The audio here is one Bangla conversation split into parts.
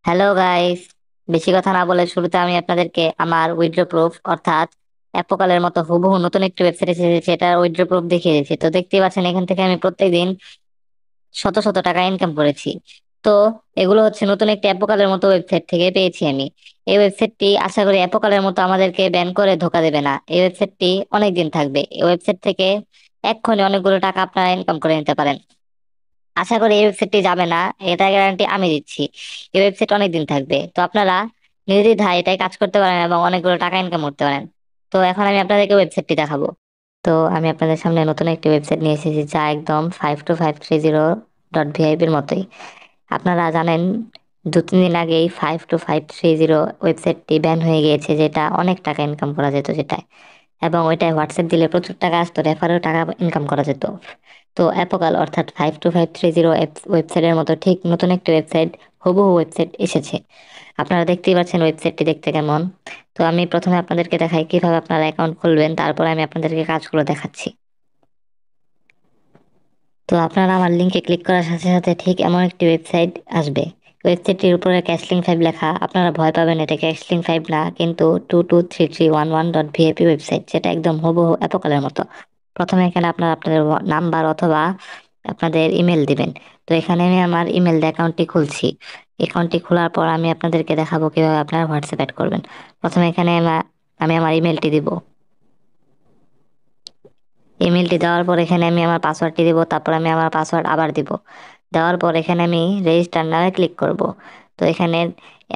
হ্যালো গাইস, বেশি কথা না বলে শুরুতে আমি আপনাদেরকে আমার উইথড্র প্রুফ অর্থাৎ অ্যাপোকালের মতো হুবহু নতুন একটি ওয়েবসাইট এসেছে সেটার উইথড্র প্রুফ দেখিয়ে দিচ্ছি। তো দেখতেই পাচ্ছেন এখান থেকে আমি প্রত্যেকদিন শত শত টাকা ইনকাম করেছি। তো এগুলো হচ্ছে নতুন একটি অ্যাপোকালের মতো ওয়েবসাইট থেকে পেয়েছি আমি। এই ওয়েবসাইটটি আশা করি অ্যাপোকালের মতো আমাদেরকে ব্যান করে ধোকা দেবে না। এই ওয়েবসাইটটি অনেক দিন থাকবে। এই ওয়েবসাইট থেকে এক্ষুনি অনেকগুলো টাকা আপনারা ইনকাম করে নিতে পারেন। আশা করি এই ওয়েবসাইটটি যাবে না, এটা গ্যারান্টি আমি দিচ্ছি। এই ওয়েবসাইট অনেক দিন থাকবে, তো আপনারা নির্দ্বিধায় এটাই কাজ করতে পারেন এবং অনেকগুলো টাকা ইনকাম করতে পারেন। তো এখন আমি আপনাদেরকে ওয়েবসাইটটি দেখাবো। তো আমি আপনাদের সামনে নতুন একটি ওয়েবসাইট নিয়ে এসেছি যা একদম 52530.vip-র মতোই। আপনারা জানেন 2-3 দিন আগেই 52530 ওয়েবসাইটটি ব্যান হয়ে গিয়েছে, যেটা অনেক টাকা ইনকাম করা যেত যেটায়, এবং ওইটায় হোয়াটসঅ্যাপ দিলে প্রচুর টাকা আসতো, রেফারেও টাকা ইনকাম করা যেত। তো অ্যাপোকাল অর্থাৎ 52530 ওয়েবসাইটের মতো ঠিক নতুন একটি ওয়েবসাইট, হুবহু ওয়েবসাইট এসেছে। আপনারা দেখতেই পাচ্ছেন ওয়েবসাইটটি দেখতে কেমন। তো আমি প্রথমে আপনাদেরকে দেখাই কিভাবে আপনারা অ্যাকাউন্ট খুলবেন, তারপরে আমি আপনাদেরকে কাজগুলো দেখাচ্ছি। তো আপনারা আমার লিঙ্কে ক্লিক করার সাথে সাথে ঠিক এমন একটি ওয়েবসাইট আসবে। ওয়েবসাইটটির উপরে ক্যাশলিং 5 লেখা। আপনারা ভয় পাবেন, এটা ক্যাশলিং 5 না, কিন্তু 223311.vip ওয়েবসাইট, যেটা একদম হুবহু অ্যাপোকালের মতো। প্রথমে এখানে আপনারা আপনাদের নাম্বার অথবা আপনাদের ইমেল দিবেন। তো এখানে আমি আমার ইমেল দিয়ে অ্যাকাউন্টটি খুলছি। অ্যাকাউন্টটি খোলার পর আমি আপনাদেরকে দেখাবো কিভাবে আপনারা হোয়াটসঅ্যাপ অ্যাড করবেন। প্রথমে এখানে আমি আমার ইমেলটি দিব। ইমেলটি দেওয়ার পর এখানে আমি আমার পাসওয়ার্ডটি দিব, তারপর আমি আমার পাসওয়ার্ড আবার দিব। দেওয়ার পর এখানে আমি রেজিস্টার নামে ক্লিক করব। তো এখানে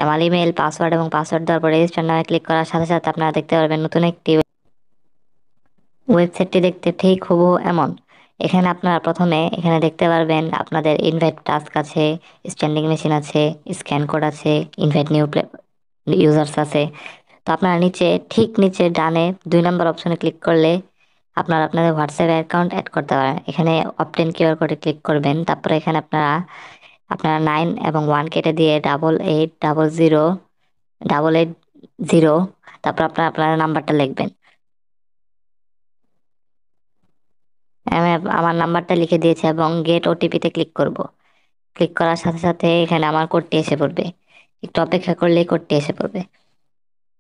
আমার ইমেল, পাসওয়ার্ড এবং পাসওয়ার্ড দেওয়ার পর রেজিস্টার নামে ক্লিক করার সাথে সাথে আপনারা দেখতে পারবেন নতুন একটি ওয়েবসাইটটি দেখতে ঠিক হুবহু এমন। এখানে আপনারা প্রথমে এখানে দেখতে পারবেন আপনাদের ইনভাইট টাস্ক আছে, স্ট্যান্ডিং মেশিন আছে, স্ক্যান কোড আছে, ইনভাইট নিউ ইউজার্স আছে। তো আপনারা নিচে, ঠিক নিচে ডানে 2 নম্বর অপশনে ক্লিক করলে আপনারা আপনাদের হোয়াটসঅ্যাপ অ্যাকাউন্ট অ্যাড করতে পারেন। এখানে অপটেন কিউআর কোডে ক্লিক করবেন, তারপরে এখানে আপনারা 9 এবং 1 কেটে দিয়ে 8800 880, তারপর আপনারা আপনার নাম্বারটা লিখবেন। আমি আমার নাম্বারটা লিখে দিয়েছি এবং গেট ওটিপিতে ক্লিক করব। ক্লিক করার সাথে সাথে এখানে আমার কোডটি এসে পড়বে। একটু অপেক্ষা করলেই কোডটি এসে পড়বে।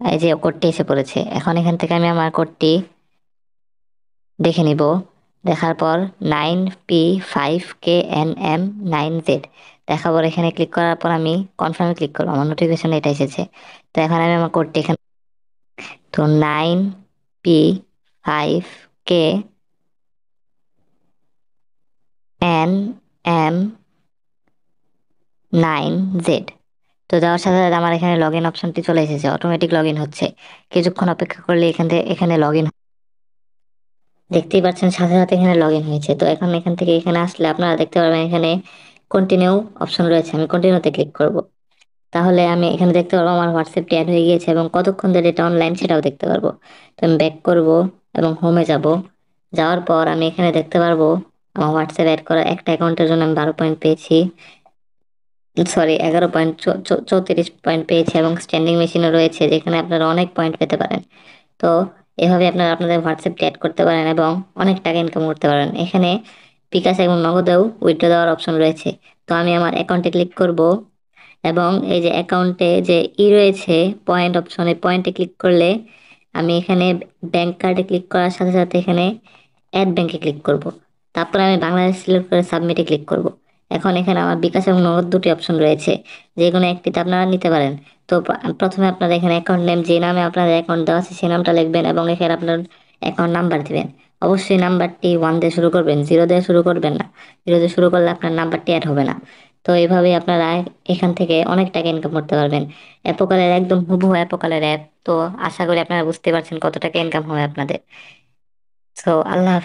এই যে কোডটি এসে পড়েছে, এখন এখান থেকে আমি আমার কোডটি দেখে নিব। দেখার পর 9P5KNM9Z দেখার পর এখানে ক্লিক করার পর আমি কনফার্মে ক্লিক করবো। আমার নোটিফিকেশন এটা এসেছে। তো এখন আমি আমার কোডটি এখানে, তো 9P5KNM9Z তো দেওয়ার সাথে সাথে আমার এখানে লগ ইন অপশনটি চলে এসেছে, অটোমেটিক লগ ইন হচ্ছে। কিছুক্ষণ অপেক্ষা করলে এখান থেকে এখানে লগ ইন, দেখতেই পাচ্ছেন সাথে সাথে এখানে লগ ইন হয়েছে। তো এখন এখান থেকে এখানে আসলে আপনারা দেখতে পারবেন এখানে কন্টিনিউ অপশন রয়েছে। আমি কন্টিনিউতে ক্লিক করব। তাহলে আমি এখানে দেখতে পারবো আমার হোয়াটসঅ্যাপটি অ্যাড হয়ে গিয়েছে এবং কতক্ষণ ধরে এটা অনলাইন সেটাও দেখতে পারবো। তো আমি ব্যাক করব এবং হোমে যাব। যাওয়ার পর আমি এখানে দেখতে পারবো আমার হোয়াটসঅ্যাপ অ্যাড করা একটা অ্যাকাউন্টের জন্য আমি 12 পয়েন্ট পেয়েছি, সরি 11.34 পয়েন্ট পেয়েছি, এবং স্ট্যান্ডিং মেশিনও রয়েছে যেখানে আপনারা অনেক পয়েন্ট পেতে পারেন। তো এভাবে আপনারা আপনাদের হোয়াটসঅ্যাপটি অ্যাড করতে পারেন এবং অনেক টাকা ইনকাম করতে পারেন। এখানে বিকাশ এবং নগদেও উইথড্র দেওয়ার অপশন রয়েছে। তো আমি আমার অ্যাকাউন্টে ক্লিক করব এবং এই যে অ্যাকাউন্টে যে রয়েছে পয়েন্ট অপশনে, পয়েন্টে ক্লিক করলে আমি এখানে ব্যাংক কার্ডে ক্লিক করার সাথে সাথে এখানে অ্যাড ব্যাংকে ক্লিক করব। তারপর আমি বাংলাদেশ সিলেক্ট করে সাবমিটে ক্লিক করব। এখন এখানে আমার বিকাশ এবং নগদ দুটি অপশন রয়েছে, যে কোনো একটিতে আপনারা নিতে পারেন। তো প্রথমে আপনারা এখানে অ্যাকাউন্ট নেম, যে নামে আপনাদের অ্যাকাউন্ট দেওয়া আছে সেই নামটা লিখবেন এবং এখানে আপনার অ্যাকাউন্ট নাম্বার দিবেন। অবশ্যই নাম্বারটি 1 দিয়ে শুরু করবেন, 0 দিয়ে শুরু করবেন না। 0 দিয়ে শুরু করলে আপনার নাম্বারটি অ্যাড হবে না। তো এইভাবেই আপনারা এখান থেকে অনেক টাকা ইনকাম করতে পারবেন। অ্যাপোকালের একদম হুবহু অ্যাপোকালের অ্যাপ। তো আশা করি আপনারা বুঝতে পারছেন কত টাকা ইনকাম হবে আপনাদের। তো আল্লাহ হাফেজ।